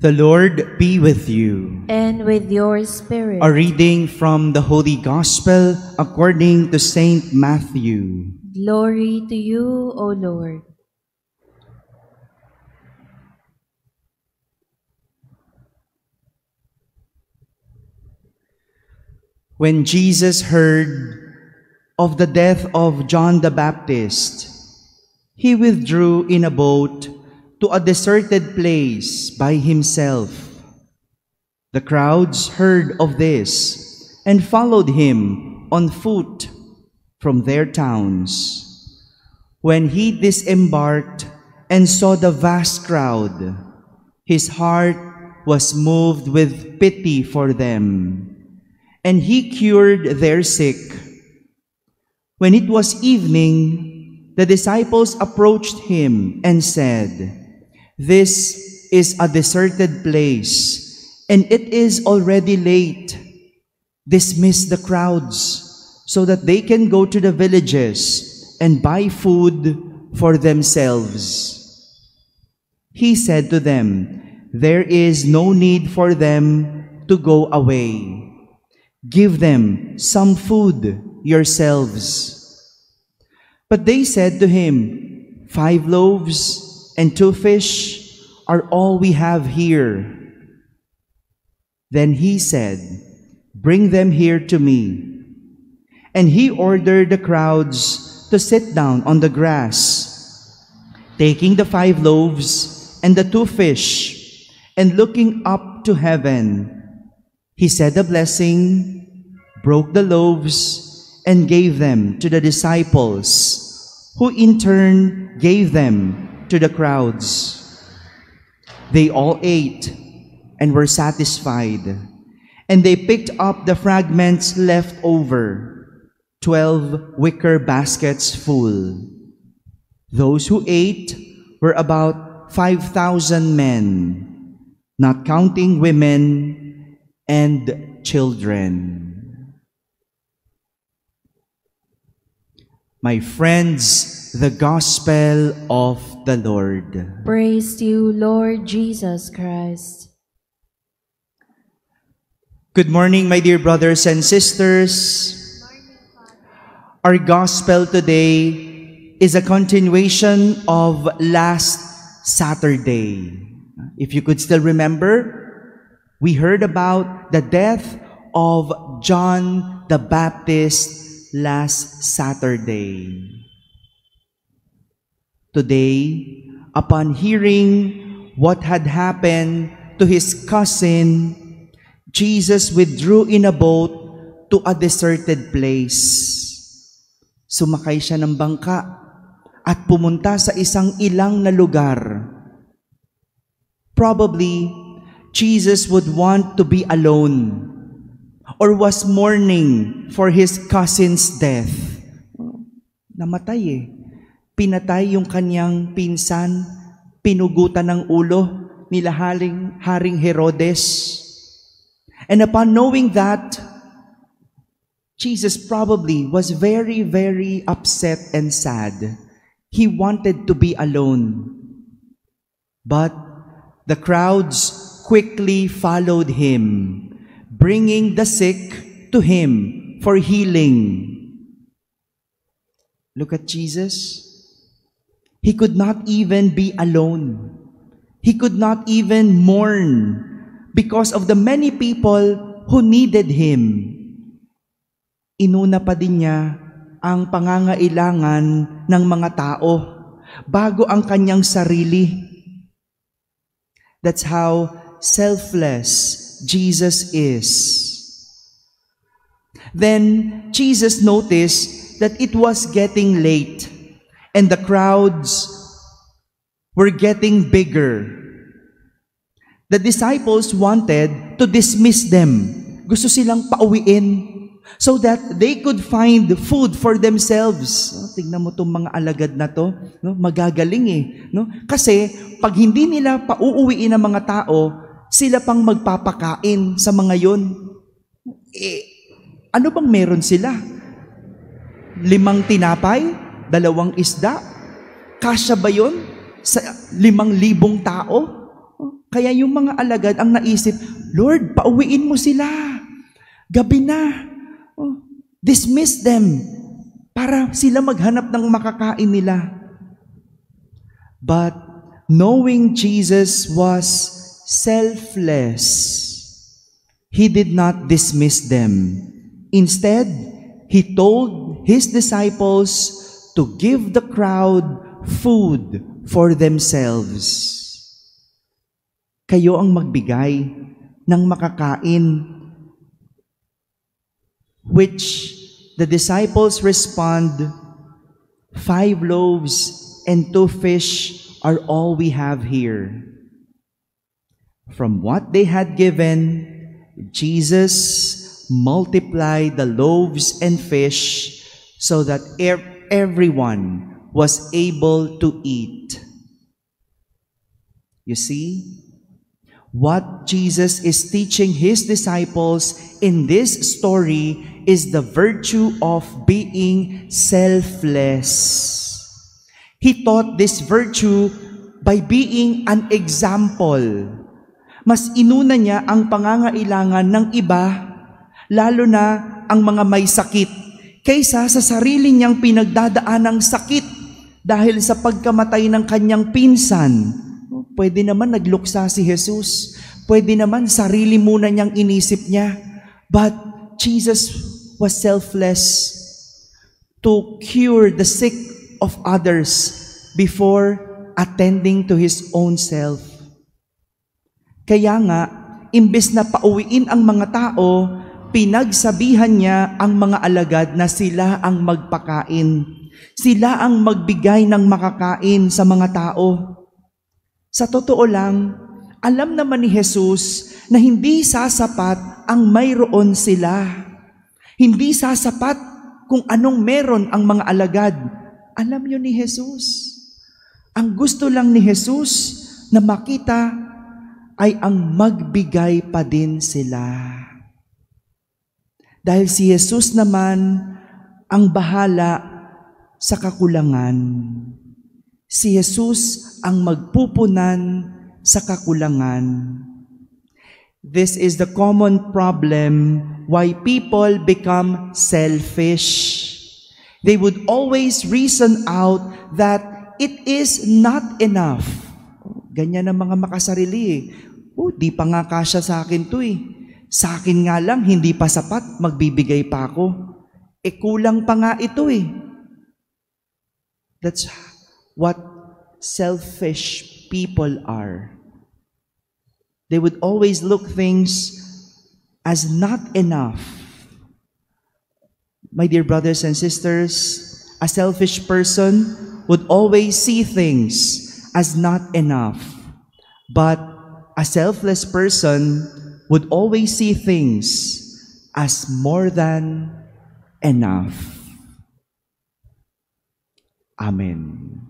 The Lord be with you. And with your spirit. A reading from the Holy Gospel according to Saint Matthew. Glory to you, O Lord. When Jesus heard of the death of John the Baptist, he withdrew in a boat to a deserted place by himself. The crowds heard of this and followed him on foot from their towns. When he disembarked and saw the vast crowd, his heart was moved with pity for them, and he cured their sick. When it was evening, the disciples approached him and said, "This is a deserted place, and it is already late. Dismiss the crowds so that they can go to the villages and buy food for themselves." He said to them, "There is no need for them to go away. Give them some food yourselves." But they said to him, "5 loaves and 2 fish are all we have here." Then he said, "Bring them here to me." And he ordered the crowds to sit down on the grass. Taking the 5 loaves and the 2 fish, and looking up to heaven, he said a blessing, broke the loaves, and gave them to the disciples, who in turn gave them to the crowds. They all ate and were satisfied, and they picked up the fragments left over, 12 wicker baskets full. Those who ate were about 5,000 men, not counting women and children. My friends, the Gospel of the Lord. Praise to you, Lord Jesus Christ. Good morning, my dear brothers and sisters. Our Gospel today is a continuation of last Saturday. If you could still remember, we heard about the death of John the Baptist last Saturday. Today, upon hearing what had happened to his cousin, Jesus withdrew in a boat to a deserted place. Sumakay siya ng bangka at pumunta sa isang ilang na lugar. Probably, Jesus would want to be alone, or was mourning for his cousin's death. Namatay eh. Pinatay yung kanyang pinsan, pinugutan ng ulo nila Haring Herodes. And upon knowing that, Jesus probably was very, very upset and sad. He wanted to be alone. But the crowds quickly followed him, bringing the sick to him for healing. Look at Jesus. He could not even be alone. He could not even mourn because of the many people who needed him. Inuna pa din niya ang pangangailangan ng mga tao bago ang kanyang sarili. That's how selfless Jesus is. Then Jesus noticed that it was getting late and the crowds were getting bigger. The disciples wanted to dismiss them. Gusto silang pauwiin so that they could find food for themselves. Tingnan mo itong mga alagad na to, no? Magagaling eh. No? Kasi pag hindi nila pauuwiin ang mga tao, sila pang magpapakain sa mga yon. Ano bang meron sila? 5 tinapay? 2 isda? Kasya ba yun sa 5,000 tao? Kaya yung mga alagad ang naisip, Lord, pauwiin mo sila. Gabi na. Oh, dismiss them para sila maghanap ng makakain nila. But knowing Jesus was selfless, He did not dismiss them. Instead, He told His disciples to give the crowd food for themselves. Kayo ang magbigay ng makakain, which the disciples respond, 5 loaves and 2 fish are all we have here. From what they had given, Jesus multiplied the loaves and fish so that everyone was able to eat. You see, what Jesus is teaching His disciples in this story is the virtue of being selfless. He taught this virtue by being an example. Mas inuna niya ang pangangailangan ng iba, lalo na ang mga may sakit, kaysa sa sarili niyang pinagdadaan ng sakit dahil sa pagkamatay ng kanyang pinsan. Pwede naman nagluksa si Jesus. Pwede naman sarili muna niyang inisip niya. But Jesus was selfless to cure the sick of others before attending to His own self. Kaya nga, imbes na pauwiin ang mga tao, pinagsabihan niya ang mga alagad na sila ang magpakain. Sila ang magbigay ng makakain sa mga tao. Sa totoo lang, alam naman ni Jesus na hindi sasapat ang mayroon sila. Hindi sasapat kung anong meron ang mga alagad. Alam niyo ni Jesus. Ang gusto lang ni Jesus na makita ay ang magbigay pa din sila. Dahil si Jesus naman ang bahala sa kakulangan. Si Jesus ang magpupunan sa kakulangan. This is the common problem why people become selfish. They would always reason out that it is not enough. Ganyan ang mga makasarili eh. Di pa nga kasya sa akin to eh. Sa akin nga lang, hindi pa sapat, magbibigay pa ako. Kulang pa nga ito eh. That's what selfish people are. They would always look things as not enough. My dear brothers and sisters, a selfish person would always see things as not enough. But a selfless person would always see things as more than enough. Amen.